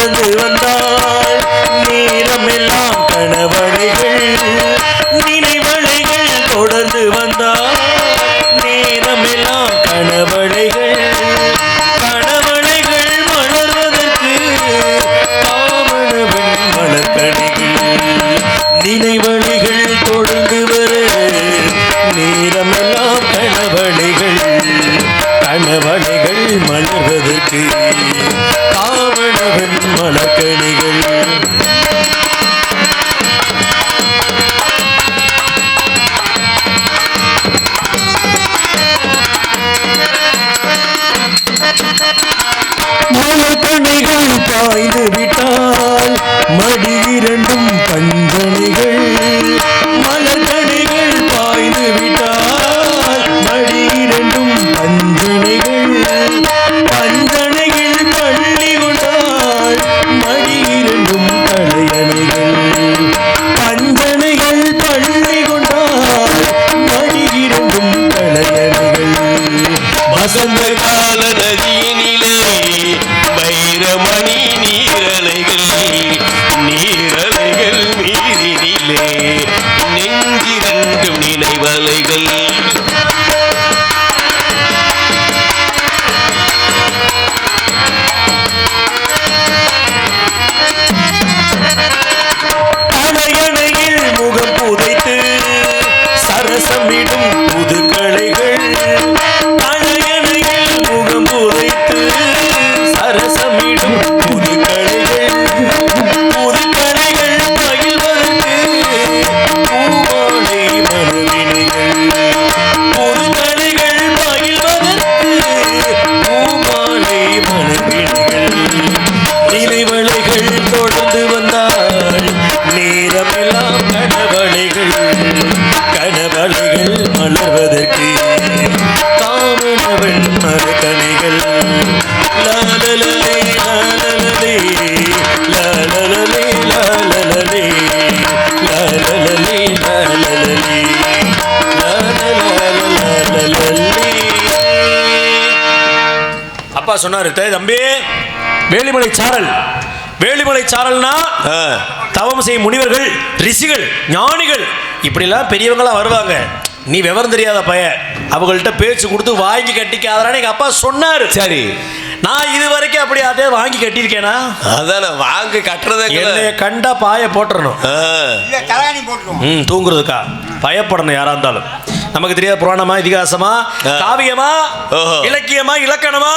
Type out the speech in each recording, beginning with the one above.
தொடர்ந்து வந்தாள் நேரமெல்லாம் கணவனைகள் நினைவலைகள் தொடர்ந்து வந்தாள் நேரமெல்லாம் கணவனைகள் கணவனைகள் மலர்வதற்கு காமனவன் மலர்கணிகள் நினைவலைகள் தொடர்ந்து வர நேரமெல்லாம் கணவனைகள் கணவனைகள் மலர்வதற்கு காவணவன் மலர்கணிகள் மலர்கணிகள் பாய்ந்து விட்டால் மடி இரண்டும் பஞ்சனைகள் மலர்கணிகள் பாய்ந்து விட்டால் மடி இரண்டும் பஞ்சனைகள் பஞ்சனைகள் பள்ளி கொண்டாள் மடி இரண்டும் தலையணைகள் பஞ்சனைகள் பள்ளி கொண்டாள் மடி இரண்டும் தலையணைகள் வசந்த கால நதியினிலே வைரமணி நீரலைகள் நீரலைகள் நீரினிலே நெஞ்சிரண்டும் நினைவலைகள் தலையணையில் முகம் புதைத்து சரசமிடும் புதுக்களைகள் தலையணையில் முகம் புதைத்து சரசமிடும் புதுக்களைகள் புதுக்களைகள் பயில்வதற்கு பூமாலை மனவினைகள் புதுக்களைகள் பயில்வதற்கு பூமாலை மனவினைகள் நினைவலைகள் தொடர்ந்து வந்தாள் நேரமெல்லாம் கணவளைகள் கணவளைகள் மலர்வதற்கு காமனவன் மரக்கணிகள் லாலலலே லாலலலே லாலலலே லாலலலே லாலலலே லாலலலே லாலலலே. அப்பா சொன்னாரு தம்பி வேலிமலை சாரல் வேலிமலை சாரல்னா தவம் செய்யும் முனிவர்கள் ரிஷிகள் ஞானிகள் இப்படிலாம் பெரியவங்களா வருவாங்க. நீ விவரம் தெரியாத பையன் அவங்கள்ட்ட பேச்சு கொடுத்து வாங்கி கட்டிக்காதான்னு எங்க அப்பா சொன்னாரு. சரி, நான் இது வரைக்கும் அப்படி அதே வாங்கி கட்டியிருக்கேனா? அதான் வாங்கி கட்டுறதே என்னைய கண்டா பாய போட்டுறணும் தூங்குறதுக்கா பயப்படணும். யாரா இருந்தாலும் நமக்கு தெரியாத புராணமா இதிகாசமா காவியமா இலக்கியமா இலக்கணமா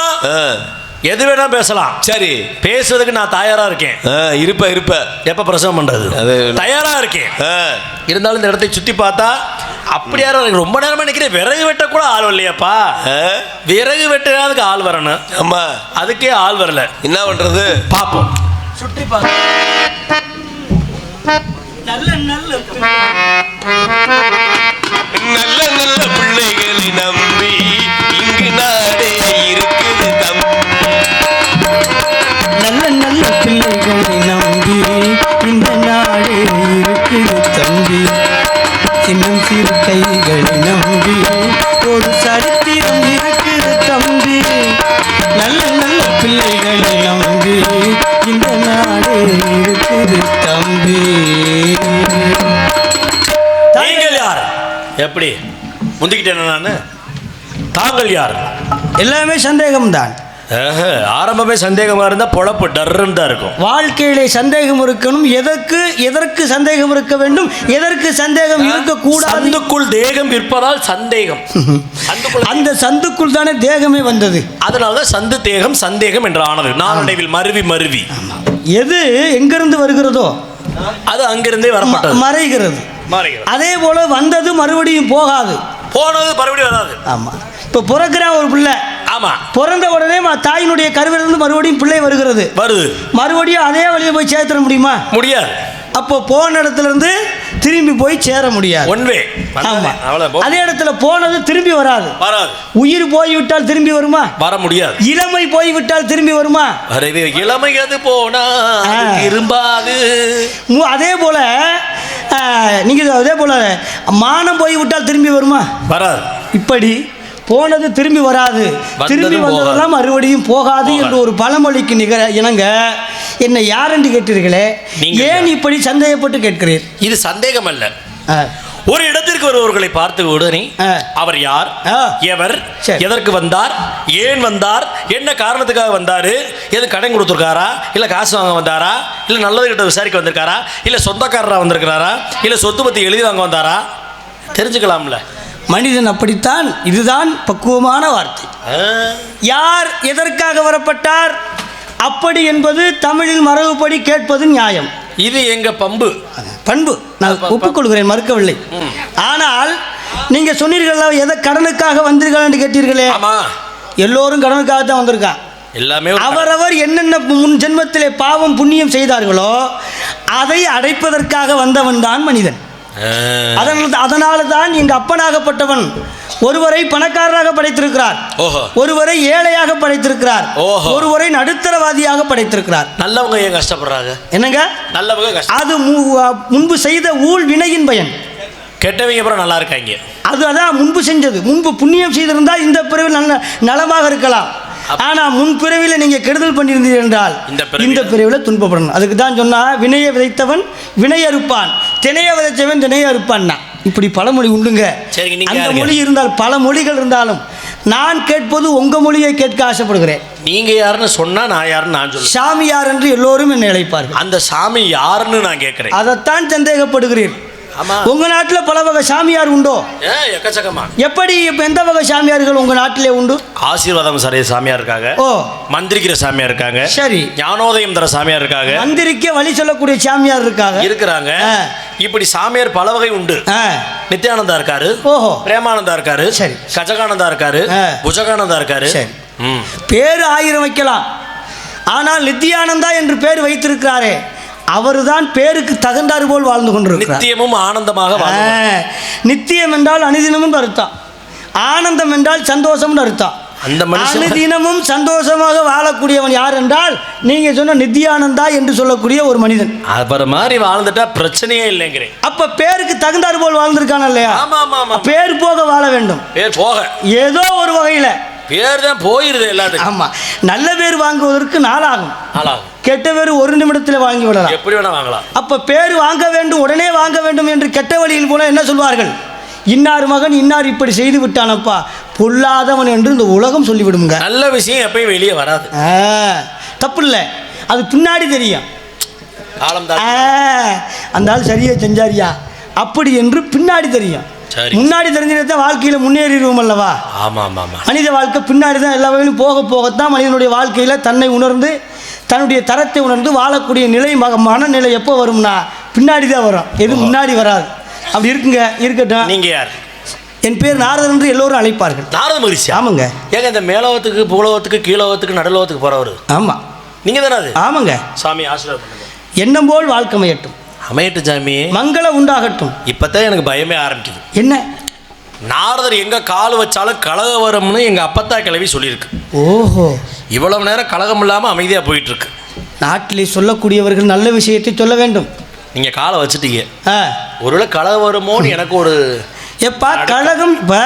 எது வேணா பேசலாம். சரி, பேசுறதுக்கு நான் தயாரா இருக்கேன். இருப்ப எப்ப பிரசவம் பண்றது தயாரா இருக்கேன். இருந்தாலும் இந்த இடத்தை சுத்தி பார்த்தா அப்படியா ரொம்ப நேரமா நினைக்கிறேன். விறகு வெட்ட கூட ஆள் வரலையாப்பா. விறகு வெட்டுறதுக்கு ஆள் வரணும். ஆமா, அதுக்கே ஆள் வரல. என்ன பண்றது பாப்போம். சுற்றி பார்க்க நல்ல நல்ல நல்ல நல்ல பிள்ளைகளை நம்பி இங்கு நாடே இருக்குது தம்பி. நல்ல நல்ல பிள்ளைகளை நம்பி இந்த நாடே இருக்குது தம்பி. சின்னம் சிறு கைகளை நம்பி ஒரு சரித்திரம் இருக்குது தம்பி. நல்ல நல்ல பிள்ளைகளை நம்பி இந்த நாடே இருக்குது தம்பி. நீங்கள் யார்? எப்படி முந்திக்கிட்டேன் நான்? தாங்கள் யார்? எல்லாமே சந்தேகம்தான். ஆரம்பமே சந்தேகமா இருந்தா பொழப்பு டர்ன்னு தான் இருக்கும். வாழ்க்கையிலே சந்தேகம் இருக்கணும். எதற்கு சந்தேகம் இருக்க வேண்டும், எதற்கு சந்தேகம் இருக்கக்கூடாது? சந்துக்குள் தேகம் இருப்பதால் சந்தேகம். அந்த சந்துக்குள் தானே தேகமே வந்தது. அதனாலதான் சந்து தேகம் சந்தேகம் என்று ஆனது. நாளடைவில் மருவி எது எங்கிருந்து வருகிறதோ அது அங்கிருந்தே வரப்பட்டது, மறைகிறது. அதே போல வந்தது மறுபடியும் போகாது, போனது மறுபடியும் வராது. ஆமா, இப்போ பிறக்கிறான் ஒரு பிள்ளை. ஆமா, பிறந்த உடனே தாயினுடைய கருவிலிருந்து மறுபடியும் பிள்ளை வருது. மறுபடியும் அதே வழியை போய் சேர்த்துட முடியுமா? முடியாது. அப்போ போன இடத்துல இருந்து திரும்பி போய் சேர முடியாது. ஒன்வே. ஆமா, அதே இடத்துல போனது திரும்பி வராது. உயிர் போய்விட்டால் திரும்பி வருமா? வர முடியாது. இளமை போய்விட்டால் திரும்பி வருமா? இளமை அது போனா திரும்பாது. அதே போல நீங்க அதே போல மானம் போய்விட்டால் திரும்பி வருமா? வராது. இப்படி போனது திரும்பி வராது, திரும்பி வந்ததெல்லாம் மறுபடியும் போகாது என்று ஒரு பழமொழிக்கு இணங்க என்னை யார் என்று கேட்டீர்களே, ஏன் இப்படி சந்தேகப்பட்டு கேட்கிறீர்? இது சந்தேகம் அல்ல. ஒரு இடத்திற்கு வருபவர்களை பார்த்து உடனே அவர் யார், எவர், எதற்கு வந்தார், ஏன் வந்தார், என்ன காரணத்துக்காக வந்தாரு, எது கடன் கொடுத்துருக்காரா, இல்லை காசு வாங்க வந்தாரா, இல்லை நல்லது கிட்ட விசாரிக்க வந்திருக்காரா, இல்லை சொந்தக்காரராக வந்திருக்கிறாரா, இல்லை சொத்து பற்றி எழுதி வாங்க வந்தாரா, தெரிஞ்சுக்கலாம்ல. மனிதன் அப்படித்தான். இதுதான் பக்குவமான வார்த்தை. யார் எதற்காக வரப்பட்டார் அப்படி என்பது தமிழில் மரபுப்படி கேட்பது நியாயம். இது எங்க பண்பு நான் ஒப்புக்கொள்கிறேன், மறுக்கவில்லை. ஆனால் நீங்க சொன்னீர்கள் எதை கடனுக்காக வந்தீர்கள் என்று கேட்டீர்களே. எல்லோரும் கடனுக்காக தான் வந்திருக்கான். எல்லாமே அவரவர் என்னென்ன முன் ஜென்மத்திலே பாவம் புண்ணியம் செய்தார்களோ அதை அடைப்பதற்காக வந்தவன் தான் மனிதன். அதனால தான் எங்க அப்பனாகப்பட்டவன் ஒருவரை பணக்காரராக படைத்திருக்கிறார், ஒருவரை ஏழையாக படைத்திருக்கிறார், ஒருவரை நடுத்தரவாதியாக படைத்திருக்கிறார். நல்லவங்க ஏன் கஷ்டப்படுறாங்க? என்னங்க நல்லவங்க? அது முன்பு செய்த ஊழ் வினையின் பயன். கெட்டவங்க அப்புறம் நல்லா இருக்காங்க. அதான் முன்பு செஞ்சது. முன்பு புண்ணியம் செய்திருந்தால் இந்த பிறவில் நல்ல நலமாக இருக்கலாம். ஆனால் முன்பிறவியில் நீங்கள் கெடுதல் பண்ணியிருந்தீர்கள் என்றால் இந்த பிறவியில் துன்பப்படணும். அதுக்கு தான் சொன்னால் வினையை விதைத்தவன் வினையை அறுப்பான், திணையை விதைத்தவன் திணையை அறுப்பான்னா. இப்படி பழமொழி உண்டுங்க. அந்த மொழி இருந்தால் பல மொழிகள் இருந்தாலும் நான் கேட்பது உங்கள் மொழியை கேட்க ஆசைப்படுகிறேன். நீங்கள் யாருன்னு சொன்னால் நான் யாருன்னு நான் சொல்லுவேன். சாமி யார் என்று எல்லோரும் என்னை அழைப்பார்கள். அந்த சாமி யாருன்னு நான் கேட்குறேன். அதைத்தான் சந்தேகப்படுகிறேன். உங்க நாட்டில் பல வகை சாமியார் உண்டோ? எக்கச்சக்கமா. எப்படி எந்த வகை சாமியார்கள் உங்க நாட்டிலே உண்டு? ஆசீர்வாதம் சரிய சாமியார் இருக்காங்க, மந்திரிக்கிற சாமியார் இருக்காங்க, சரி, ஞானோதயம் தர சாமியார் இருக்காங்க, மந்திரிக்க வழி சொல்லக்கூடிய சாமியார் இருக்கிறாங்க. இப்படி சாமியார் பல வகை உண்டு. நித்யானந்தா இருக்காரு, பிரேமானந்தா இருக்காரு, சரி, கஜகானந்தா இருக்காரு, புஜகானந்தா இருக்காரு. பேரு 1000 வைக்கலாம். ஆனால் நித்யானந்தா என்று பேர் வைத்திருக்கிறாரே அவர்தான் பேருக்கு தகுந்தாறு போல் வாழ்ந்து கொண்டிருக்கிறார். நித்தியமும் ஆனந்தமாக. நித்தியம் என்றால் அனுதினமும் அர்த்தம், ஆனந்தம் என்றால் சந்தோஷம் அர்த்தம். அந்த அனுதினமும் சந்தோஷமாக வாழக்கூடியவன் யார் என்றால் நீங்க சொன்ன நித்யானந்தா என்று சொல்லக்கூடிய ஒரு மனிதன். அவர் மாதிரி வாழ்ந்துட்டா பிரச்சனையே இல்லைங்கிறேன். அப்ப பேருக்கு தகுந்தாறு போல் வாழ்ந்திருக்கான இல்லையா? பேர் போக வாழ வேண்டும். பேர் போக ஏதோ ஒரு வகையில பேர் தான் போயிருது எல்லாத்துக்கும். ஆமா, நல்ல பேர் வாங்குவதற்கு நாளாகும். கெட்ட பேர் ஒரு நிமிடத்தில் வாங்கி விடலாம், எப்படி வேணா வாங்கலாம். அப்ப பேர் வாங்க வேண்டும், உடனே வாங்க வேண்டும் என்று கெட்ட வழியில் போல என்ன சொல்வார்கள்? இன்னார் மகன் இன்னார் இப்படி செய்து விட்டானப்பா, பொல்லாதவன் என்று இந்த உலகம் சொல்லிவிடுங்க. நல்ல விஷயம் எப்பயும் வெளியே வராது. தப்பு இல்லை, அது பின்னாடி தெரியும். அந்த ஆள் சரியா செஞ்சாரியா அப்படி என்று பின்னாடி தெரியும். முன்னாடி தெரிஞ்சுதான் வாழ்க்கையில் முன்னேறிடுவோம் அல்லவா? மனித வாழ்க்கை பின்னாடி தான் எல்லா வகையிலும் போக போகத்தான் மனிதனுடைய வாழ்க்கையில் தன்னை உணர்ந்து தன்னுடைய தரத்தை உணர்ந்து வாழக்கூடிய நிலை மனநிலை எப்போ வரும்னா பின்னாடி தான் வரும், எது முன்னாடி வராது. அப்படி இருக்குங்க. இருக்கட்டும். நீங்கள் யார்? என் பேர் நாரதர் என்று எல்லோரும் அழைப்பார்கள். நாரத மகிழ்ச்சி. ஆமாங்க. ஏங்க இந்த மேலோகத்துக்கு பூலோகத்துக்கு கீழோகத்துக்கு நடுலோகத்துக்கு போகிறவர் ஆமாம் நீங்கள் தானே? அது ஆமாங்க. சாமி ஆசீர்வாதம் பண்ணுங்க. எண்ணம் போல் வாழ்க்கை அமையட்டும். அமையட்டும் சாமி, மங்களம் உண்டாகட்டும். இப்போதான் எனக்கு பயமே ஆரம்பிக்குது. என்ன? நாரதர் எங்கே கால் வச்சாலும் கலகம் வரும்னு எங்கள் அப்பத்தா கிளவி சொல்லியிருக்கு. ஓஹோ, இவ்வளவு நேரம் கலகம் இல்லாமல் அமைதியாக போயிட்டுருக்கு. நாட்டிலே சொல்லக்கூடியவர்கள் நல்ல விஷயத்தை சொல்ல வேண்டும். நீங்கள் காலை வச்சுட்டீங்க, ஒருவேளை கலகம் வருமோன்னு எனக்கு ஒரு எப்பா கழகம். இப்போ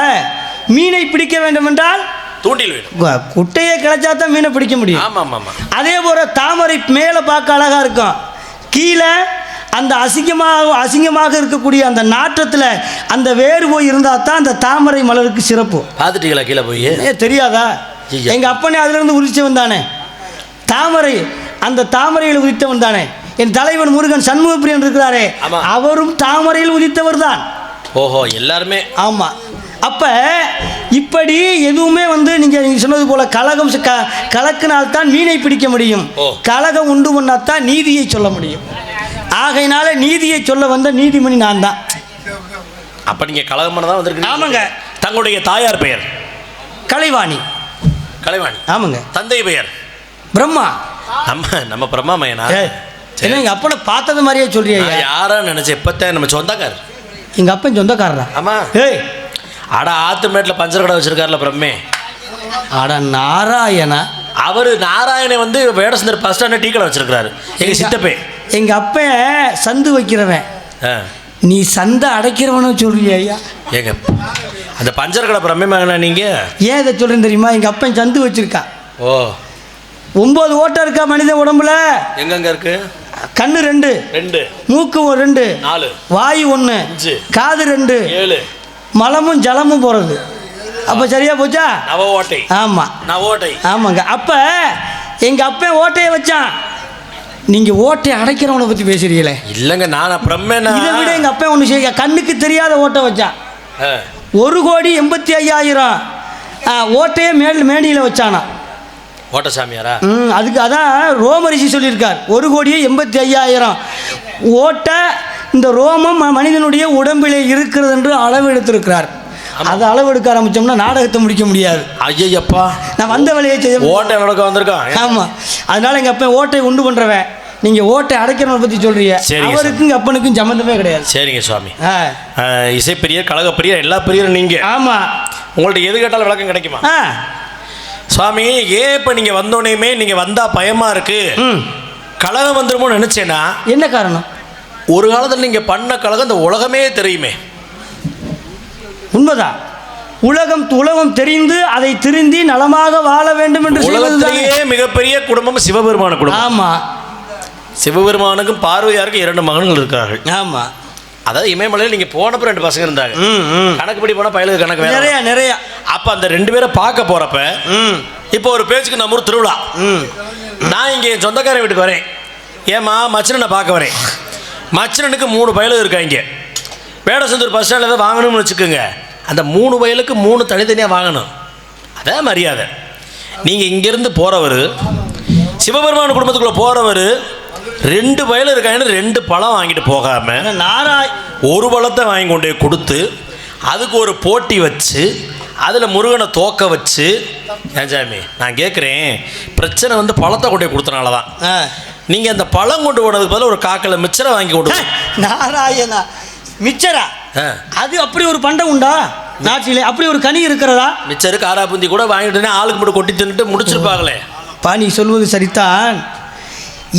மீனை பிடிக்க வேண்டும் என்றால் தூண்டில் வேணும், குட்டையை கிளச்சா தான் மீனை பிடிக்க முடியும். ஆமாம் ஆமாம். அதே போல் தாமரை மேலே பார்க்க அழகாக இருக்கும், கீழே அந்த அசிங்கமாக இருக்கக்கூடிய அந்த நாற்றத்தில் அந்த வேறு போய் இருந்தால் தான் அந்த தாமரை மலருக்கு சிறப்பு. பார்த்துட்டீங்களா கீழே போய்? தெரியாதா? எங்கள் அப்பனே அதிலிருந்து உதித்தவன் தானே தாமரை, அந்த தாமரையில் உதித்தவன் தானே. என் தலைவன் முருகன் சண்முகப்பிரியன் இருக்கிறாரே, அவரும் தாமரையில் உதித்தவர் தான். ஓஹோ, எல்லாருமே. ஆமாம். அப்போ இப்படி எதுவுமே நீங்கள் சொன்னது போல் கலகம் கலக்கினால்தான் மீனை பிடிக்க முடியும், கலகம் உண்டு பண்ணாதான் நீதியை சொல்ல முடியும். ஆகையினால நீதியை சொல்ல வந்த நீதிமணி நான் தான். அப்போ நீங்கள் கலகம் பண்ண தான் வந்திருக்கீங்க. ஆமாங்க. தங்களுடைய தாயார் பெயர்? கலைவாணி. கலைவாணி. ஆமாங்க. தந்தை பெயர்? பிரம்மா. நம்ம பிரம்மா மையனா? என்ன எங்கள் அப்பனை பார்த்தது மாதிரியே சொல்றியா? யாரா நினச்சேன். இப்போத்தான் நம்ம சொந்தக்காரர். எங்கள் அப்பன் சொந்தக்காரரா? ஆமாம். ஏய், அட ஆத்துமேட்டில் பஞ்சர் கடை வச்சிருக்காருல பிரம்மே. அட நாராயணா. அவர் நாராயணை வேடசுந்தர் பஸ் ஸ்டாண்டில் டீ கடை வச்சிருக்கிறாரு. எங்கள் சித்தப்பே. எங்கள் அப்பன் சந்து வைக்கிறவன், நீ சந்தை அடைக்கிறவனு சொல்றியா? ஐயா எங்க அந்த பஞ்சர் கடை பிரம்மே மகனா நீங்கள்? ஏன் இதை சொல்கிறேன்னு தெரியுமா? எங்கள் அப்பன் சந்து வச்சிருக்கான். ஓ, 9 ஓட்டை இருக்கா மனித உடம்புல? எங்கெங்க இருக்கு? கண்ணு 2, மூக்கு 2, 4, வாயு 1, 5, காது 2, 7, மலமும் ஜலமும் போகிறது. அப்போ சரியா போச்சா? நவ ஓட்டை. ஆமாம், நவ ஓட்டை. ஆமாங்க. அப்போ எங்கள் அப்பா ஓட்டையை வச்சான். நீங்கள் ஓட்டையை அடைக்கிறவனை பற்றி பேசுறீங்களே? இல்லைங்க, நான் அப்புறம் இதை விட எங்கள் அப்பா ஒன்று செய்ய கண்ணுக்கு தெரியாத ஓட்டை வச்சான். 1,85,000 ஓட்டையே மேனியில் வச்சானா ஓட்ட சாமியாரா? அதுக்கு அதான் ரோமரிஷி சொல்லியிருக்கார். 1,85,000 ஓட்டை இந்த ரோமம் மனிதனுடைய உடம்பிலே இருக்கிறது என்று அளவு எடுத்திருக்கிறார். அது அளவு எடுக்க ஆரம்பிச்சோம்னா நாடகத்தை முடிக்க முடியாது. ஐயப்பா, நான் வந்த வேலையை செய்ய ஓட்டை நடக்க வந்திருக்கான். ஆமாம், அதனால எங்கள் அப்பா ஓட்டை உண்டு பண்ணுறவன். நீங்கள் ஓட்டை அடைக்கிறவனை பற்றி சொல்கிறீங்க. அவருக்கும் அப்பனுக்கும் சம்மந்தமே கிடையாது. சரிங்க சுவாமி. இசைப்பிரியர், கழகப்பிரியர், எல்லா பிரியரும் நீங்கள். ஆமாம், உங்கள்ட்ட எது கேட்டாலும் விளக்கம் கிடைக்குமா? சுவாமி, ஏன் இப்போ நீங்கள் வந்தோடனேயுமே நீங்கள் வந்தால் பயமாக இருக்கு, கழகம் வந்துருமோ நினச்சேன்னா என்ன காரணம்? ஒரு காலத்தில் நீங்கள் பண்ண கழகம் இந்த உலகமே தெரியுமே. உண்மைதான். உலகம் தெரிந்து அதை திருந்தி நலமாக வாழ வேண்டும் என்று உலகத்திலேயே மிகப்பெரிய குடும்பம் சிவபெருமான குடும்பம். ஆமாம், சிவபெருமானுக்கும் பார்வையாருக்கும் 2 மகன்கள் இருக்கார்கள். ஆமாம், அதாவது இமயமலையில் நீங்கள் போனப்போ 2 பசங்க இருந்தாங்க. கணக்குப்படி போனால் பயலுக்கு கணக்கு நிறையா. அப்போ அந்த 2 பேரை பார்க்க போகிறப்ப இப்போ ஒரு பேச்சுக்கு நம்ம ஊர் திருவிழா. நான் இங்கே என் சொந்தக்காரன் வீட்டுக்கு வரேன். ஏமா மச்சனனை பார்க்க வரேன். மச்சனனுக்கு 3 பயலு இருக்காங்க. வேடசந்தூர் பஸ் ஸ்டாண்டில் ஏதாவது வாங்கணும்னு வச்சுக்கோங்க. அந்த 3 பயலுக்கு 3 தனித்தனியாக வாங்கணும். அதான் மரியாதை. நீங்கள் இங்கேருந்து போகிறவர், சிவபெருமான குடும்பத்துக்குள்ளே போகிறவர் 2 பயலு இருக்காங்கன்னு 2 பழம் வாங்கிட்டு போகாமல் ஒரு பழத்தை வாங்கி கொண்டே கொடுத்து அதுக்கு ஒரு போட்டி வச்சு அதில் முருகனை தோக்க வச்சு. ஏஞ்சாமி, நான் கேட்குறேன், பிரச்சனை வந்து பழத்தை கொண்டே கொடுத்தனால தான். நீங்கள் அந்த பழம் கொண்டு போனதுக்கு பதில் ஒரு காக்கில் மிச்சரை வாங்கி கொண்டு நாராயணா. மிச்சரா? அது அப்படி ஒரு பண்டம் உண்டா நாட்டிலே? அப்படி ஒரு கனி இருக்கிறதா? மிச்சரு காரா பூந்தி கூட வாங்கிட்டு ஆளுக்கு மட்டும் கொட்டி தின்னுட்டு முடிச்சிருப்பாங்களே. நீ சொல்வது சரிதான்.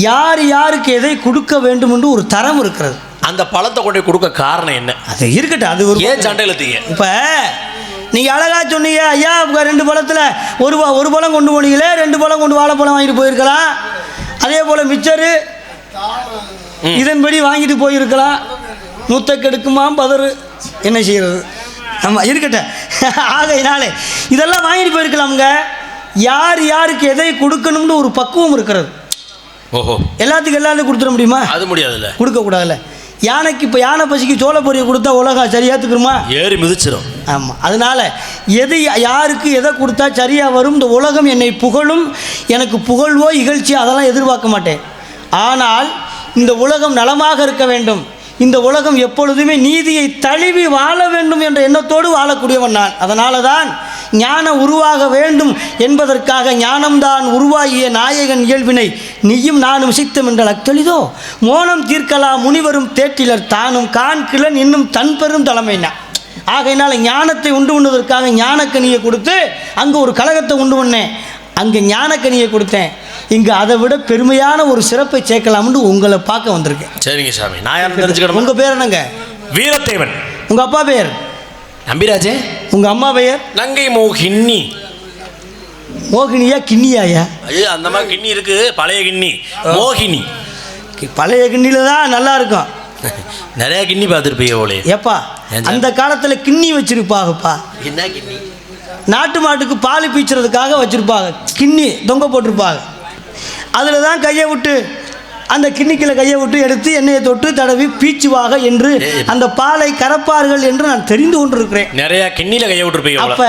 யார் யாருக்கு எதை கொடுக்க வேண்டும் என்று ஒரு தரம் இருக்கிறது. அந்த பழத்தை கொண்டு கொடுக்க காரணம் என்ன? அது இருக்கட்டும், அது ஒரு ஏன் சண்டையில் தீங்க. இப்போ நீங்கள் அழகா சொன்னீங்க, ஐயா 2 பழத்தில் ஒரு பழம் கொண்டு போனீங்களே, 2 பழம் கொண்டு வாழைப்பழம் வாங்கிட்டு போயிருக்கலாம். அதே போல் மிச்சரு இதன்படி வாங்கிட்டு போயிருக்கலாம். நூற்றை கெடுக்குமா பதறு, என்ன செய்கிறது? ஆமாம், இருக்கட்டும். ஆகையினாலே இதெல்லாம் வாங்கிட்டு போயிருக்கலாமுங்க. யார் யாருக்கு எதை கொடுக்கணும்னு ஒரு பக்குவம் இருக்கிறது. ஓஹோ, எல்லாத்துக்கும் கொடுத்துட முடியுமா? அது முடியாதுல்ல, கொடுக்கக்கூடாதுல்ல. யானைக்கு இப்போ யானை பசிக்கு சோள பொரியை கொடுத்தா உலகம் சரியாத்துக்குமா? ஏறி மிதிச்சிடும். ஆமாம், அதனால் எது யாருக்கு எதை கொடுத்தா சரியாக வரும். இந்த உலகம் என்னை புகழும், எனக்கு புகழ்வோ இகழ்ச்சியோ அதெல்லாம் எதிர்பார்க்க மாட்டேன். ஆனால் இந்த உலகம் நலமாக இருக்க வேண்டும், இந்த உலகம் எப்பொழுதுமே நீதியை தழுவி வாழ வேண்டும் என்ற எண்ணத்தோடு வாழக்கூடியவன் நான். அதனால தான் ஞானம் உருவாக வேண்டும் என்பதற்காக ஞானம்தான் உருவாகிய நாயகன் இயல்பினை நீயும் நானும் சித்தம் என்றால் அத்தொழிதோ மோனம் தீர்க்கலாம் முனிவரும் தேற்றிலர் தானும் காண்கிலன் இன்னும் தன் பெரும் தலைமைனா. ஆகையினால ஞானத்தை உண்டு பண்ணுவதற்காக ஞானக்கனியை கொடுத்து அங்கே ஒரு கழகத்தை உண்டு பண்ணேன். அங்கே ஞானக்கனியை கொடுத்தேன். இங்கே அதை விட பெருமையான ஒரு சிறப்பை சேர்க்கலாம்னு உங்களை பார்க்க வந்திருக்கேன். சரிங்க சாமி, நான் யாரும் தெரிஞ்சுக்கணும். உங்கள் பேர் என்னங்க? வீரத்தேவன். உங்கள் அப்பா பேர்? நம்பிராஜே. உங்கள் அம்மா பெயர்? நங்கை மோகினி. மோகினியா கிண்ணியாயா? ஐயோ, அந்த மாதிரி கிண்ணி இருக்கு, பழைய கிண்ணி. மோகினி. பழைய கிண்ணியில தான் நல்லா இருக்கும். நிறைய கிண்ணி பார்த்துருப்பீங்க போலே. ஏப்பா, அந்த காலத்தில் கிண்ணி வச்சிருப்பாங்கப்பா. என்ன கிண்ணி? நாட்டு மாட்டுக்கு பால் பீச்சுறதுக்காக வச்சுருப்பாங்க. கிண்ணி தொங்க போட்டிருப்பாங்க. அதில் தான் கையை விட்டு அந்த கிண்ணிக்கில் கையை விட்டு எடுத்து எண்ணெயை தொட்டு தடவி பீச்சுவாக என்று அந்த பாலை கறப்பார்கள் என்று நான் தெரிந்து கொண்டிருக்கிறேன். நிறைய கிண்ணியில் கையை விட்டுருப்பீங்க. அப்போ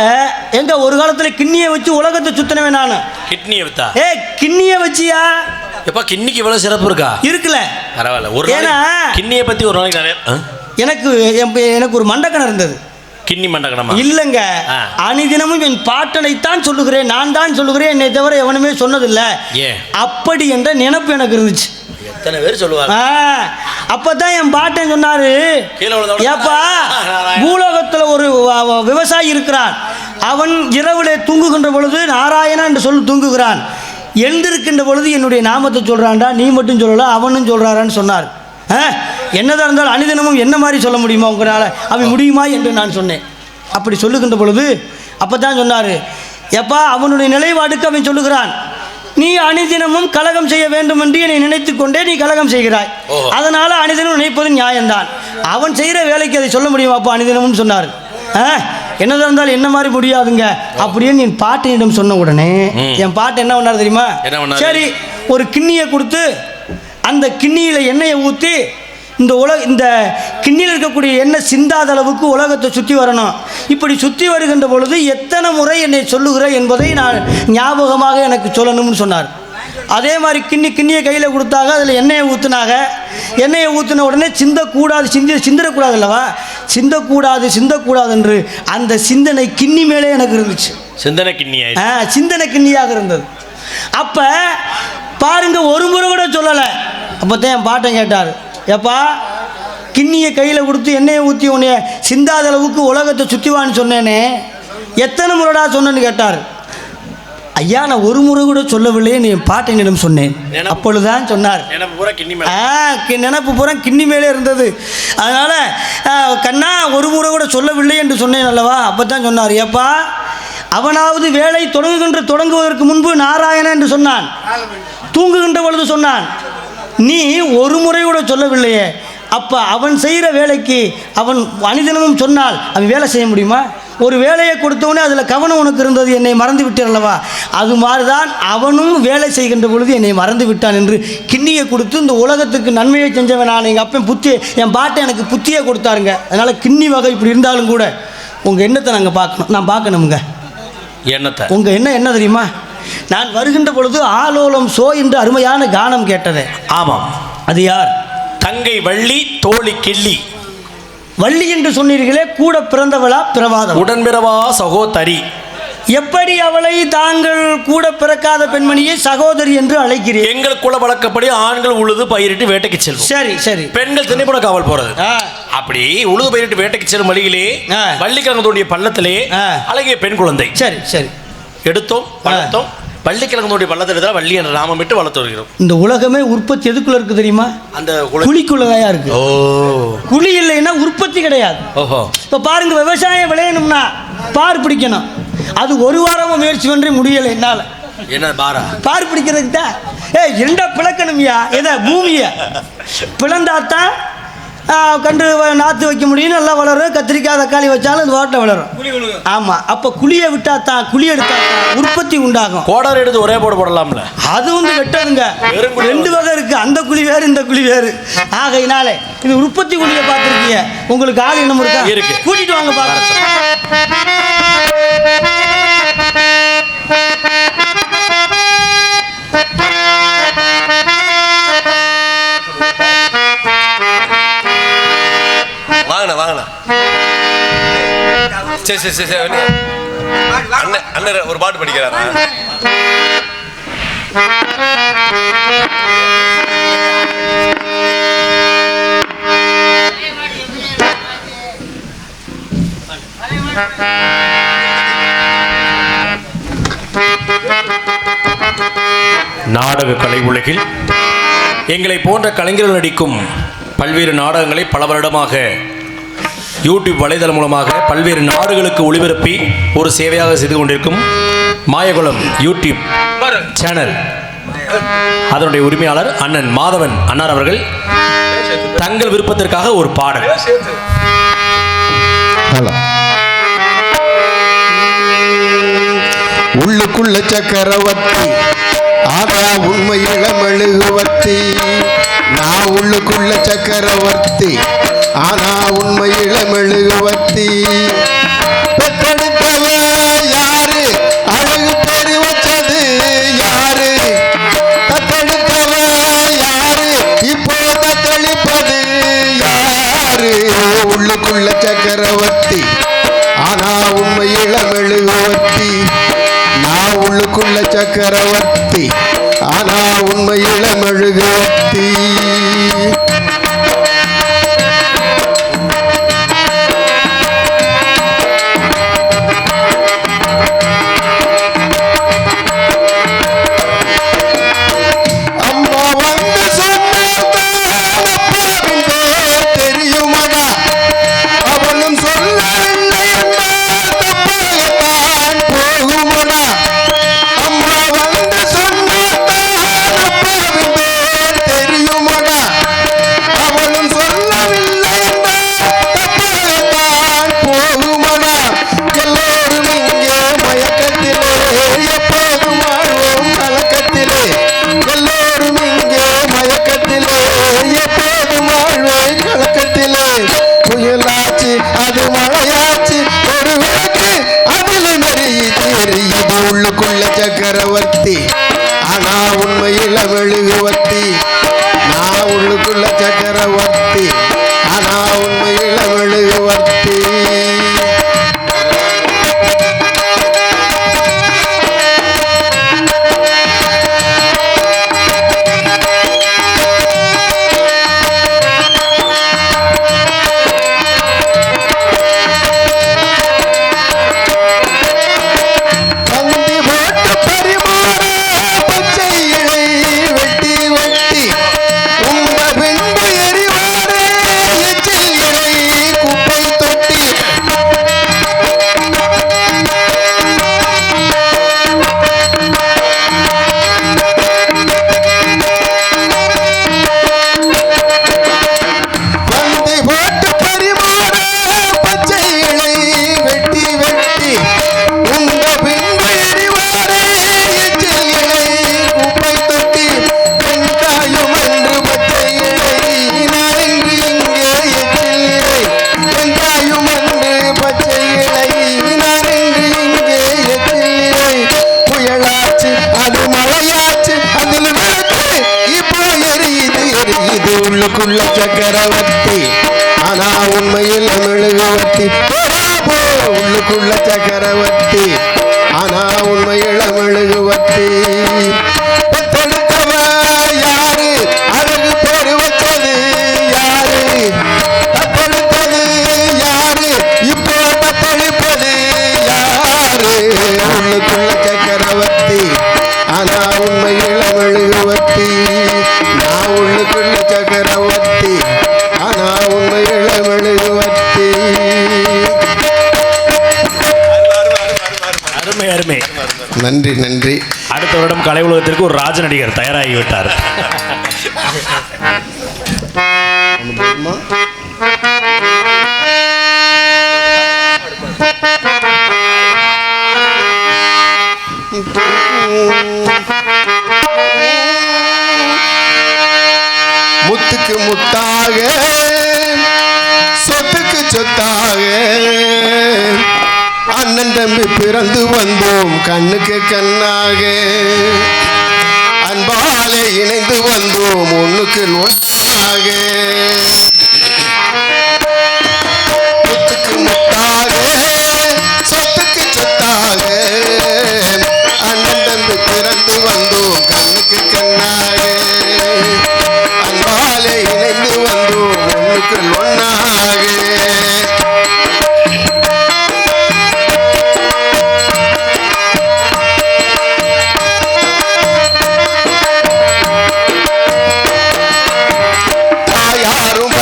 எங்க ஒரு காலத்தில் கிண்ணியை வச்சு உலகத்தை சுத்தினவே நான். கிட்னியை வித்தா? கிண்ணியை வச்சியா? எப்பா, கிண்ணிக்கு இவ்வளோ சிறப்பு இருக்கா? இருக்குல்ல. பரவாயில்ல. ஒரு ஏன்னா கிண்ணியை பற்றி ஒரு நாளைக்கு நிறைய எனக்கு ஒரு மண்டக்கணம் இருந்தது. கிண்ணி மண்டகணமா? இல்லைங்க, அனிதினமும் என் பாட்டனைத்தான் சொல்லுகிறேன், நான் தான் சொல்லுகிறேன், என்னை தவிர எவனுமே சொன்னதில்லை. அப்படி என்ற நினைப்பு எனக்கு இருந்துச்சு. எத்தனை பேர் சொல்லுவாங்க. அப்பதான் என் பாட்டன் சொன்னாரு, ஏப்பா பூலோகத்தில் ஒரு விவசாயி இருக்கிறான், அவன் இரவுல தூங்குகின்ற பொழுது நாராயணா என்று சொல்லி தூங்குகிறான், எழுந்திருக்கின்ற பொழுது என்னுடைய நாமத்தை சொல்றான்டா, நீ மட்டும் சொல்லல அவனும் சொல்றாரான்னு சொன்னார். என்னதான் இருந்தாலும் அனிதினமும் என்ன மாதிரி சொல்ல முடியுமா உங்களால்? அவன் முடியுமா என்று நான் சொன்னேன். அப்படி சொல்லுகின்ற பொழுது அப்போ தான் சொன்னார், எப்பா அவனுடைய நிலைப்பாடுக்கு அவன் சொல்லுகிறான், நீ அனுதினமும் கலகம் செய்ய வேண்டும் என்று என்னை நினைத்து கொண்டே நீ கலகம் செய்கிறாய். அதனால அனுதினம் நினைப்பது நியாயம்தான். அவன் செய்கிற வேலைக்கு அதை சொல்ல முடியுமா? அப்போ அனுதினமும் சொன்னார். என்னதான் இருந்தாலும் என்ன மாதிரி முடியாதுங்க அப்படின்னு என் பாட்டனிடம் சொன்ன உடனே என் பாட்டு என்ன பண்ணார் தெரியுமா? சரி, ஒரு கிண்ணியை கொடுத்து அந்த கிண்ணியில் எண்ணெயை ஊற்றி இந்த கிண்ணியில் இருக்கக்கூடிய எண்ணெய் சிந்தாத அளவுக்கு உலகத்தை சுற்றி வரணும். இப்படி சுற்றி வருகின்ற பொழுது எத்தனை முறை என்னை சொல்லுகிற என்பதை நான் ஞாபகமாக எனக்கு சொல்லணும்னு சொன்னார். அதே மாதிரி கிண்ணியை கையில் கொடுத்தாங்க. அதில் எண்ணெயை ஊற்றினாங்க. எண்ணெயை ஊற்றின உடனே சிந்திடக்கூடாது அல்லவா? சிந்தக்கூடாது என்று அந்த சிந்தனை கிண்ணி மேலே எனக்கு இருந்துச்சு. சிந்தனை கிண்ணியாக இருந்தது. அப்போ பாருங்க, ஒரு முறை கூட சொல்லலை. அப்போ தான் என் பாட்டை கேட்டார். எப்பா, கிண்ணியை கையில் கொடுத்து எண்ணெயை ஊற்றி உன்னைய சிந்தாத அளவுக்கு உலகத்தை சுற்றிவான்னு சொன்னேனே, எத்தனை முறைடா சொன்னேன்னு கேட்டார். ஐயா, நான் ஒரு முறை கூட சொல்லவில்லையே, நீ பாட்டனிடம் சொன்னேன். அப்பொழுதுதான் சொன்னார், நினப்பு பூரா கிண்ணி மேலே இருந்தது. அதனால் கண்ணா, ஒரு முறை கூட சொல்லவில்லை என்று சொன்னேன் அல்லவா? அப்போ தான் சொன்னார், ஏப்பா, அவனாவது வேலை தொடங்குவதற்கு முன்பு நாராயணன் என்று சொன்னான், தூங்குகின்ற பொழுது சொன்னான். நீ ஒரு முறை கூட சொல்லவில்லையே. அப்போ அவன் செய்கிற வேலைக்கு அவன் அனுதினமும் சொன்னால் அவன் வேலை செய்ய முடியுமா? ஒரு வேலையை கொடுத்தவனே அதில் கவனம் உனக்கு இருந்தது, என்னை மறந்து விட்டேன் அல்லவா? அது மாதிரி தான் அவனும் வேலை செய்கின்ற பொழுது என்னை மறந்து விட்டான் என்று கிண்ணியை கொடுத்து இந்த உலகத்துக்கு நன்மையை செஞ்சவன் நான். எங்கள் அப்பன் என் பாட்டை எனக்கு புத்தியை கொடுத்தாருங்க. அதனால் கிண்ணி வகை இப்படி இருந்தாலும் கூட உங்கள் எண்ணத்தை நான் பார்க்கணுங்க. எண்ணத்தை உங்கள் எண்ணம் என்ன தெரியுமா? நான் வருகின்ற பொழுது ஆலோலம் சோ என்று அருமையான கானம் கேட்டது. ஆமாம், அது யார்? தங்கை வள்ளி, தோழி கிள்ளி. வள்ளி என்று சொன்னீர்களே, கூட பிறந்தவளா பிறவாத? உடன்பிறவா சகோதரி. எப்படி அவளை தாங்கள் கூட பிறக்காத பெண்மணியை சகோதரி என்று அழைக்கிறீர்கள்? எங்கள் குல வழக்கப்படி ஆண்கள் உழுது பயிரிட்டு வேட்டைக்கு செல்வோம். சரி சரி. பெண்கள் திணைப்புட காவல் போறது. அப்படி உழுது பயிரிட்டு வேட்டைக்கு செல்லும் வழியிலே வள்ளிக்கிழங்கனுடைய பள்ளத்திலே அழகிய பெண் குழந்தை. சரி சரி. எடுத்தோம், வளர்த்தோம். வள்ளிக்கிழங்கனுடைய பள்ளத்தில் வள்ளி என்ற நாமம் விட்டு வளர்த்து வருகிறோம். இந்த உலகமே உற்பத்தி எதுக்குள்ள இருக்கு தெரியுமா? அந்த குழிக்குள்ளதான் இருக்கு. குழி இல்லைன்னா உற்பத்தி கிடையாது. ஓஹோ. இப்ப பாருங்க, விவசாயம் விளையணும்னா பார் பிடிக்கணும். அது ஒரு வாரமா முயற்சி பண்ணி முடியலை என்னால. என்ன பார் பிடிக்கிறதுக்கு தான் இரண்டா பிளக்கணும்யா. எதை? பூமியை பிளந்தாத்தான் கன்று நாற்று வைக்க முடியும், நல்லா வளரும். கத்திரிக்காய் தக்காளி வச்சாலும் அது வாட்டில் வளரும். ஆமாம், அப்போ குழியை விட்டா தான், குழி எடுத்தா தான் உற்பத்தி உண்டாகும். கோடாரி எடுத்து ஒரே போடலாம்ல. அது வெட்டதுங்க. 2 வகை இருக்கு, அந்த குழி வேறு, இந்த குழி வேறு. ஆகையினாலே இது உற்பத்தி குழியை பார்த்துருக்கீங்க. உங்களுக்கு ஆள் என்ன இருக்கா? இருக்கு, கூட்டிட்டு வாங்க பார்க்க. வாங்கண்ணா. சரி. அண்ணன் ஒரு பாட்டு படிக்கிறாரா? நாடக கலை உலகில் எங்களை போன்ற கலைஞர்கள் நடிக்கும் பல்வேறு நாடகங்களை பல வருடமாக யூடியூப் வலைதளம் மூலமாக பல்வேறு நாடுகளுக்கு ஒளிபரப்பி ஒரு சேவையாக செய்து கொண்டிருக்கும் மாயகுளம் யூடியூப் சேனல் அதனுடைய உரிமையாளர் அண்ணன் மாதவன் அண்ணார் அவர்கள் தங்கள் விருப்பத்திற்காக ஒரு பாடல். உள்ளுக்குள்ள சக்கரவர்த்தி, ஆனா உண்மை இளமெழுகுவர்த்தி. நான் உள்ளுக்குள்ள சக்கரவர்த்தி, ஆனா உண்மை இளமெழுகுவர்த்தி. பெற்றெடுத்தவ யாரு? அழகு பேரு வச்சது யாரு? தத்தெடுத்தவ யாரு? இப்போ தத்தளிப்பது யாரு? உள்ளுக்குள்ள சக்கரவர்த்தி, ஆனா உண்மை இளமெழுகுவர்த்தி. நான் உள்ளுக்குள்ள சக்கரவர்த்தி, ஆனா உண்மை இளமெழுகுவர்த்தி. சக்கரவர்த்தி நான் உள்ளுக்குள்ள சக்கரவர்த்தி ஆனா உண்மையில மெழுகுவர்த்தி உள்ளுக்குள்ள சக்கரவர்த்தி ஆனா உண்மையில் மெழுகுவர்த்தி உள்ளுக்குள்ள சக்கரவர்த்தி ஆனா உண்மையில் மெழுகுவர்த்தி தத்தெடுத்தவ யாரு அழகு பேரு வச்சது யாரு தத்தெடுத்தது யாரு இப்போ தத்தெடுப்பது யாரு உள்ளுக்குள்ள சக்கரவர்த்தி ஆனா உண்மையில் மெழுகுவர்த்தி நான் உள்ளுக்குள்ள சக்கரவர்த்தி ஆனா உண்மையில மெழுகுவர்த்தி அருமை அருமை. நன்றி நன்றி. அடுத்த வருடம் கலை உலகத்திற்கு ஒரு ராஜ நடிகர் தயாராகிவிட்டார். முத்துக்கு முத்தாக சொத்துக்கு சொத்தாக அண்ணன் தம்பி பிறந்து வந்தோம் கண்ணுக்கு கண்ணாக அன்பாலே இணைந்து வந்தோம் ஒண்ணுக்கு ஒன்றாக முத்துக்கு முத்தாக சொத்துக்கு சொத்தாக அண்ணன் தம்பி பிறந்து வந்தோம் கண்ணுக்கு கண்ணாக அன்பாலே இணைந்து வந்தோம் ஒண்ணுக்கு ஒன்னாக தாயாரும்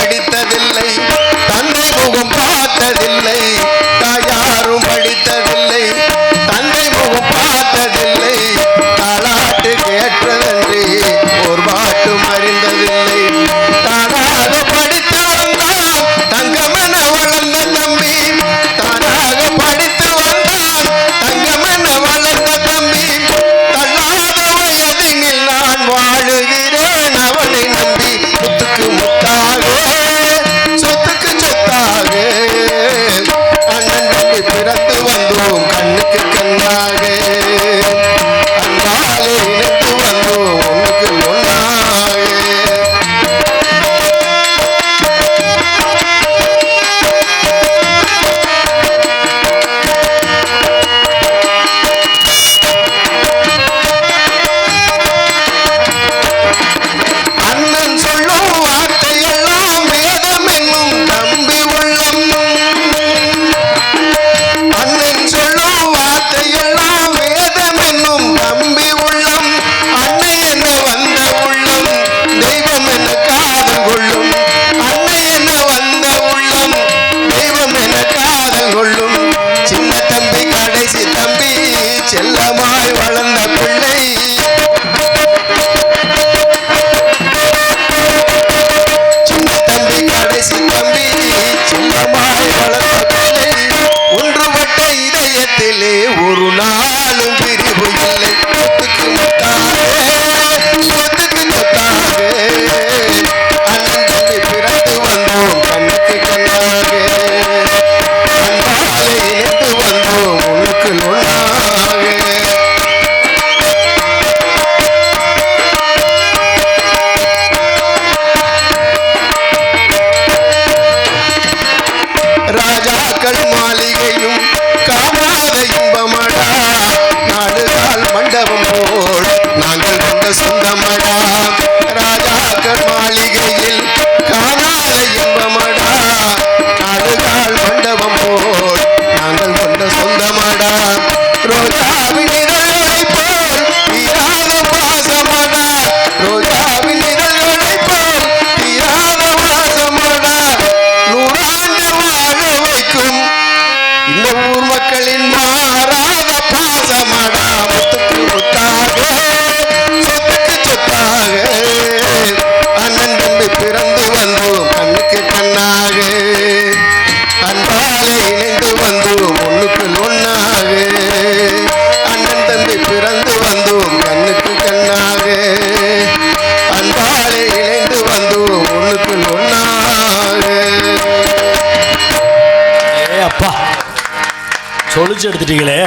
பிரிச்சு எடுத்துட்டீங்களே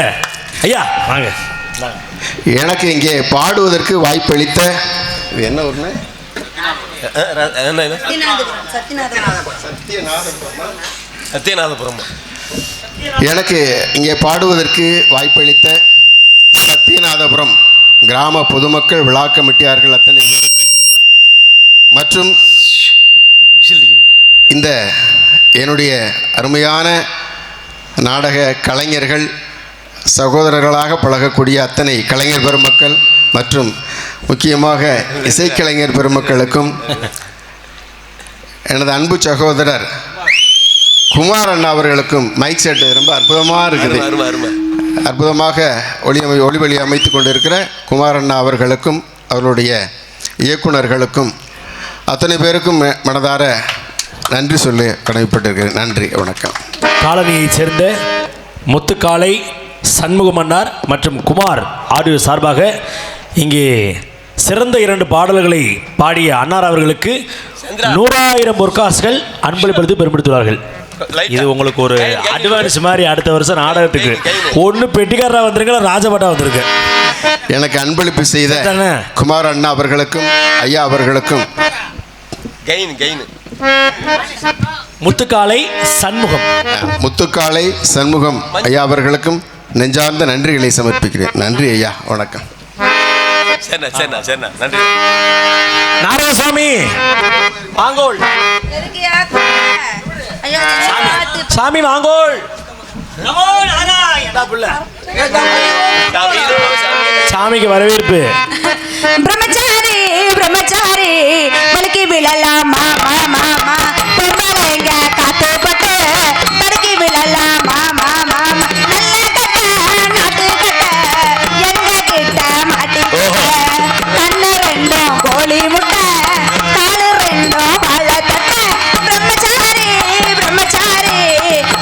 ஐயா வாங்க. எனக்கு இங்கே பாடுவதற்கு வாய்ப்பளித்த இது என்ன ஒன்று சத்யநாதபுரம். எனக்கு இங்கே பாடுவதற்கு வாய்ப்பளித்த சத்யநாதபுரம் கிராம பொதுமக்கள் விழா கமிட்டியார்கள் அத்தனை பேருக்கும் மற்றும் இந்த என்னுடைய அருமையான நாடக கலைஞர்கள் சகோதரர்களாக பழகக்கூடிய அத்தனை கலைஞர் பெருமக்கள் மற்றும் முக்கியமாக இசைக்கலைஞர் பெருமக்களுக்கும் எனது அன்பு சகோதரர் குமார் அண்ணா அவர்களுக்கும் மைக் செட் ரொம்ப அற்புதமாக இருக்குது. அற்புதமாக ஒளிவழி அமைத்து கொண்டிருக்கிற குமார் அண்ணா அவர்களுக்கும் அவர்களுடைய இயக்குநர்களுக்கும் அத்தனை பேருக்கும் மனதார நன்றி சொல்லி கடமைப்பட்டிருக்கிறேன். நன்றி, வணக்கம். காலனியைச் சேர்ந்த முத்துக்காலை சண்முக மன்னார் மற்றும் குமார் ஆடியோ சார்பாக இங்கே சிறந்த 2 பாடல்களை பாடிய அன்னார் அவர்களுக்கு 100,000 பொற்காசுகள் அன்பளிப்படுத்தி பெருமைப்படுத்துவார்கள். இது உங்களுக்கு ஒரு அட்வான்ஸ் மாதிரி அடுத்த வருஷம் நாடகத்துக்கு ஒன்று பெட்டிக்காரராக வந்திருக்க ராஜபாட்டா வந்திருக்கு. எனக்கு அன்பளிப்பு செய்த குமார் அண்ணா அவர்களுக்கும் ஐயா அவர்களுக்கும் முத்துக்காலை சண்முகம் ஐயா அவர்களுக்கும் நெஞ்சார்ந்த நன்றிகளை சமர்ப்பிக்கிறேன். நன்றி ஐயா, வணக்கம். நன்றி. நாராயணசாமி வாங்கோல், சாமி வாங்கோல். சாமிக்கு வரவேற்பு. பிரம்மச்சாரி பிரம்மச்சாரி பலிக்கு விழலாமா மாமா பொம்பளைங்க காத்துப்பட்டு பலிக்கு விழலாமா மாமா நல்ல கட்ட நாட்டு கட்ட எங்க கிட்ட மாட்டிக்கிட்ட கண்ணு 2 கோழி முட்டை காலு 2 வாழை தட்ட பிரம்மச்சாரி பிரம்மச்சாரி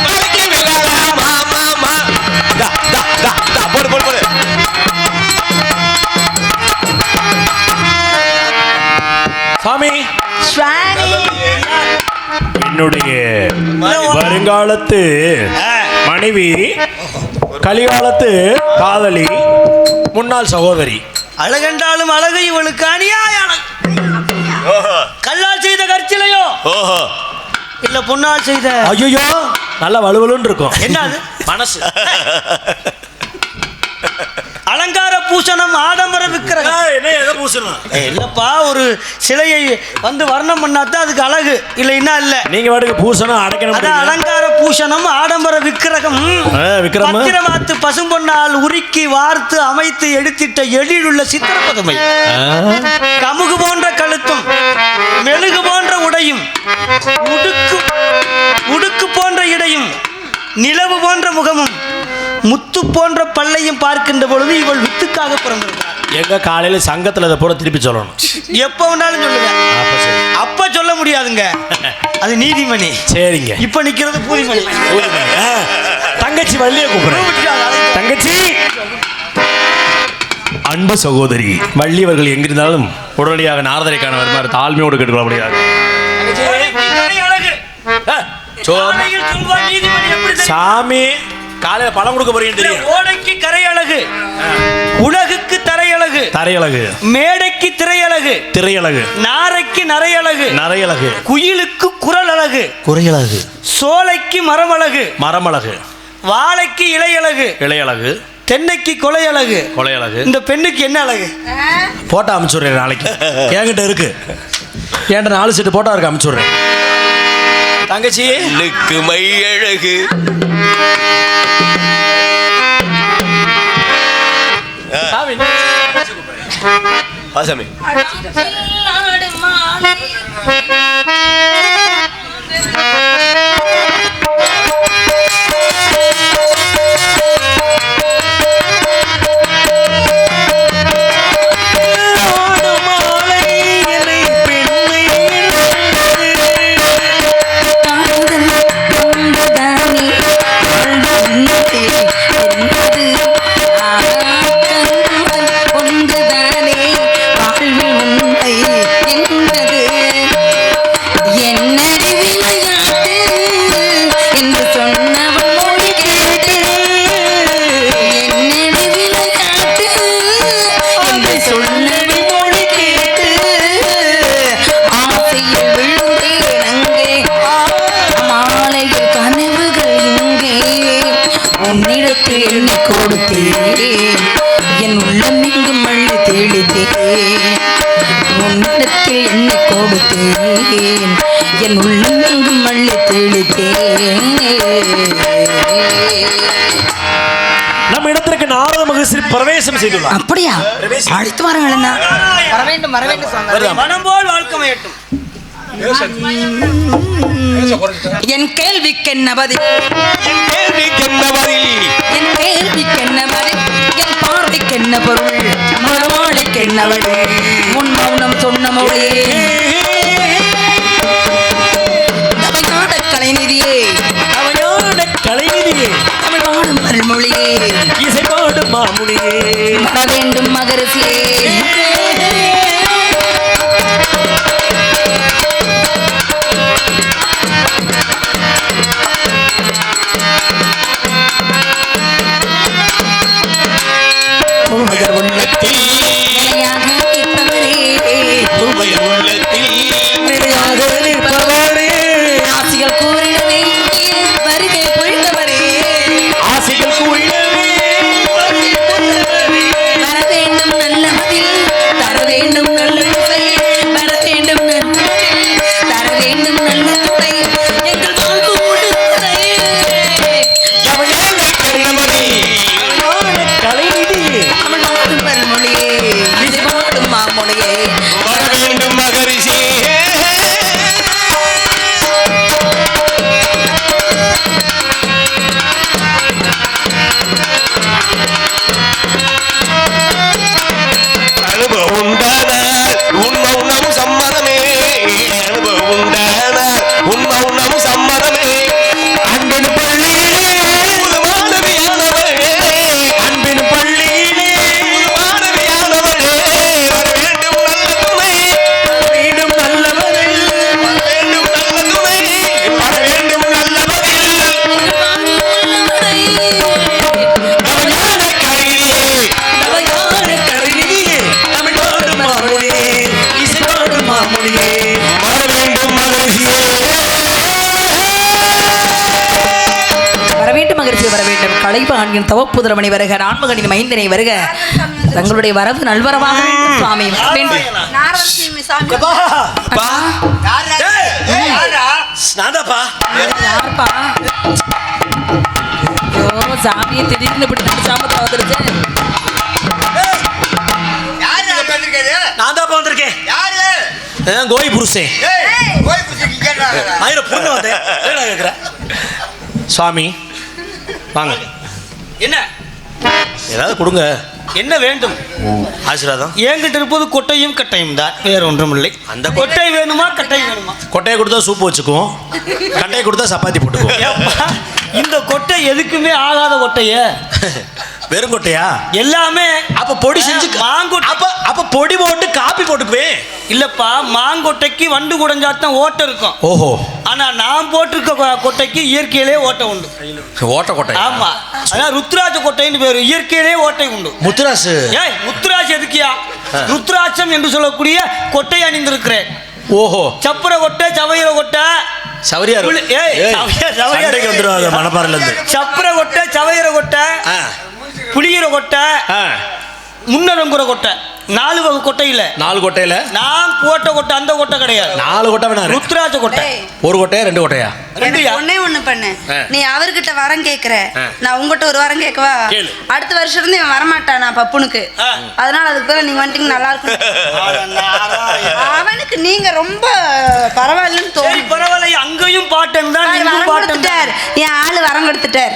பலிக்கு விழலாமா மாமா. போடு சாமி என்னுடைய வருங்காலத்து மனைவி, கலிகாலத்து காதலி, முன்னாள் சகோதரி. அழகென்றாலும் அழகு இவளுக்கு அநியாய அழகு. கல்லால் செய்த கற்சிலையோ இல்ல பொன்னால் செய்த ஐயோ நல்லா வலுவலுன்னு இருக்கும். என்னது மனசு அலங்கார பூசணம் ஆடம்பர விக்கிரகம். என்ன எதை பூசணும் இல்லப்பா, ஒரு சிலையை வந்து வர்ணம் பண்ணாதான் அதுக்கு அழகு, இல்லைன்னா இல்ல. நீங்க வாட்டுக்கு பூசணும் அடைக்கணும். அதான் அலங்கார பூஷணம் ஆடம்பர விக்கிரகம். பத்திரமாத்து பசும்பொன்னால் உருக்கி வார்த்து அமைத்து எடுத்திட்ட எழிலுள்ள சித்திரப்பதுமை. கமுகு போன்ற கழுத்தும் மெழுகு போன்ற உடையும் உடுக்கு போன்ற இடையும் நிலவு போன்ற முகமும் முத்து போன்ற பல்லையும் பார்க்கின்ற பொழுது இவள் வித்துக்காக பிறந்திருக்கிறார். எங்க காலையில சங்கத்துல அதை போட திருப்பி சொல்லணும். எப்ப வேணாலும் சொல்லுங்க. அப்ப சொல்ல முடியாதுங்க, அது நீதிமணி. சரிங்க. இப்ப நிக்கிறது பூரிமணி. தங்கச்சி வள்ளிய கூப்பிடுறேன். தங்கச்சி அன்பு சகோதரி வள்ளி அவர்கள் எங்கிருந்தாலும் உடனடியாக நாரதரைக்கான வருமாறு தாழ்மையோடு கேட்டுக்கொள்ள முடியாது. சாமி காலையில பழம் கொடுக்க போறீங்க தெரியும். ஓடைக்கு கரை அழகு, உலகுக்கு தரையழகு, தரையழகு, மேடைக்கு திரையழகு, திரையழகு, நாரைக்கு நரையழகு, நரையழகு, குயிலுக்கு குரல் அழகு, குறையழகு, சோலைக்கு மரமழகு, மரமழகு, வாழைக்கு இலையழகு, இலையழகு, தென்னைக்கு கொலையழகு, கொலையழகு. இந்த பெண்ணுக்கு என்ன அழகு? போட்டோ அனுப்பிச்சுடுறேன் நாளைக்கு. என்கிட்ட இருக்கு, என்கிட்ட 4 செட்டு போட்டோ இருக்கு, அனுப்பிச்சுடுறேன். தங்கச்சி மை அழகு சாமி ஒன்றுதானே வாழ்வில் உண்மை உள்ளத்தில் என்னை கொடுத்தேன் என் உள்ளம் எங்கும் மல்லி தெளித்தேன். நம்ம இடத்திற்கு நாரத மகரிஷி பிரவேசம் செய்துள்ளார். அப்படியா? அழைத்து வாருங்கள். வர வேண்டும் வர வேண்டும் சுவாமி. மனம் போல் வாழ்க்கை அமையட்டும். என் கேள்விக்கென்ன பதில்? என் கேள்விக்கென்ன பதில்? என் கேள்விக்கென்ன பதில்? என் பார்வைக்கென்ன பொருள்? மனவாளிக்கென்ன வழி? உன் மௌனம் சொன்ன மொழி. தமிழ்நாட கலைநிதியே, அவனோட கலைநிதியே, தமிழ் பாடும் அருள்மொழியே, இசை பாடும் மாமுனியே, வர வேண்டும் மகரிஷியே. கலைபாண்டியன் தவப்புதரமணி வருக, நான்மகனின் மைந்தனை வருக. தங்களுடைய வரவு நல்வரவாக வேண்டும் சுவாமி. யாருப்பா? சாமியை திடீர்னு இப்படி சாமத்தில் வந்துருச்சு. நான் தான் வந்திருக்கேன். கோய் புருஷன் சுவாமி வாங்க. என்ன ஏதாவது கொடுங்க. என்ன வேண்டும்? ஆசீர்வாதம். என்கிட்ட இருப்பது கொட்டையும் கட்டையும் தான், வேற ஒன்றும் இல்லை. அந்த கொட்டை வேணுமா கட்டை வேணுமா? கொட்டையை கொடுத்தா சூப்பு வச்சுக்குவோம், கட்டையை கொடுத்தா சப்பாத்தி போட்டுக்குவோம். இந்த கொட்டை எதுக்குமே ஆகாத கொட்டைய. வெறும் கொட்டையா? எல்லாமே அப்ப பொடி செஞ்சு மாங்கொட்டை. அப்ப பொடி போட்டு காப்பி போட்டுக்குவேன். இல்லப்பா, மாங்கொட்டைக்கு வண்டு குடைஞ்சாத்தான் ஓட்டை இருக்கும். ஓஹோ. ஆனா நான் போட்டிருக்க கொட்டைக்கு இயற்கையிலே ஓட்டை உண்டு. ஓட்ட கொட்டை? ஆமா, அதான் ருத்ராட்ச கொட்டைன்னு பேரு. இயற்கையிலே ஓட்டை உண்டு. முத்துராசு? ஏய், முத்துராஜ் எதுக்கியா? ருத்ராட்சம் என்று சொல்லக்கூடிய கொட்டை அணிந்திருக்கிறேன். ஓஹோ. சப்பர கொட்டை, சவையிற கொட்டை, சவரியா வந்துடும் மணப்பாறையில இருந்து. சப்பர கொட்டை, சவையிற கொட்டை, புளியிற கொட்டை, முன்னரங்குற கொட்டை, 4 வகை கொட்டையில 4 கொட்டையில நான் போட்ட கொட்டை அந்த கொட்டை கிடையாது. 4 கொட்டை வேணா. ருத்ராட்ச கொட்டை. ஒரு கொட்டையா 2 கொட்டையா? ஒன்னே ஒண்ணு பண்ணு. நீ அவர்கிட்ட வரம் கேக்குற, நான் உங்ககிட்ட ஒரு வரம் கேட்கவா? அடுத்த வருஷம் இருந்து இவன் வரமாட்டான் நான் பப்புனுக்கு. அதனால அதுக்கு பேர நீங்க வந்துட்டீங்க நல்லா இருக்கும். அவனுக்கு நீங்க ரொம்ப பரவாயில்லன்னு தோணு. பரவாயில்ல, அங்கேயும் பாட்டன் தான், வரம் கொடுத்துட்டார். என் ஆளு வரம் கொடுத்துட்டார்.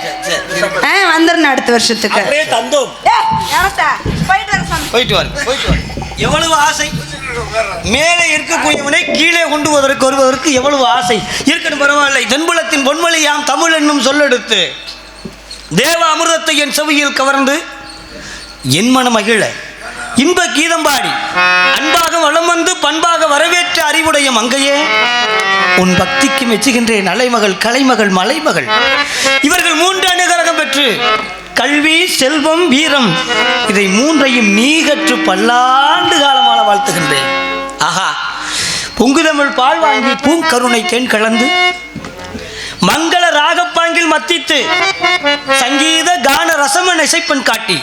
வந்துருன்னு அடுத்த வருஷத்துக்கு. தந்தோம். போயிட்டு வர. எவ்வளவு ஆசை மேலே இருக்கக்கூடியவனை கீழே கொண்டு வருவதற்கு எவ்வளவு ஆசை இருக்கணும். பரவாயில்லை. தென்புலத்தின் பொன்மொழியாம் தமிழ் என்னும் சொல்லெடுத்து தேவ அமிர்தத்தை என் செவியில் கவர்ந்து என் மனம் மகிழ இன்ப கீதம் பாடி அன்பாக வளம் வந்து பண்பாக வரவேற்ற அறிவுடைய மங்கையே, உன் பக்திக்கு மெச்சுகின்றேன். அலைமகள், கலைமகள், மலைமகள் இவர்கள் 3 அனுகிரகம் பெற்று கல்வி, செல்வம், வீரம் இதை 3ஐயும் நீ கற்று பல்லாண்டு காலமாக வாழ்த்துகின்றேன். ஆஹா, பொங்குதமிழ் பால் வாங்கி பூங்கருணை தேன் கலந்து மங்கள ராகப்பாங்கில் மத்தித்து சங்கீத கான ரசமன் இசைப்பன் காட்டி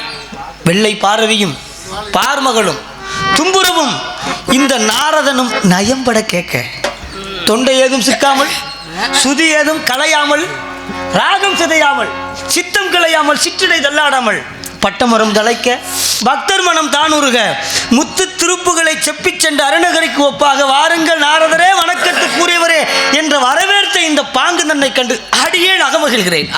வெள்ளை பாரதியும் பார்மகளும் தும்புரவும் இந்த நாரதனும் நயம்பட கேட்க தொண்டை ஏதும் சிக்காமல் சுதி ஏதும் களையாமல் ராகம் சிதையாமல் சித்தம் கிளையாமல் சிற்றிடை தள்ளாடாமல் பட்டமரம் தழைக்க பக்தர் மனம் தானுருக முத்து திருப்புகளை செப்பிச் சென்ற அருணகரிக்கு ஒப்பாக வாருங்கள் நாரதரே வணக்கத்துக்குரியவரே என்ற வரவேற்ற இந்த பாங்கு தன்னை கண்டு அடியேன் அகமகிழ்கிறேன்.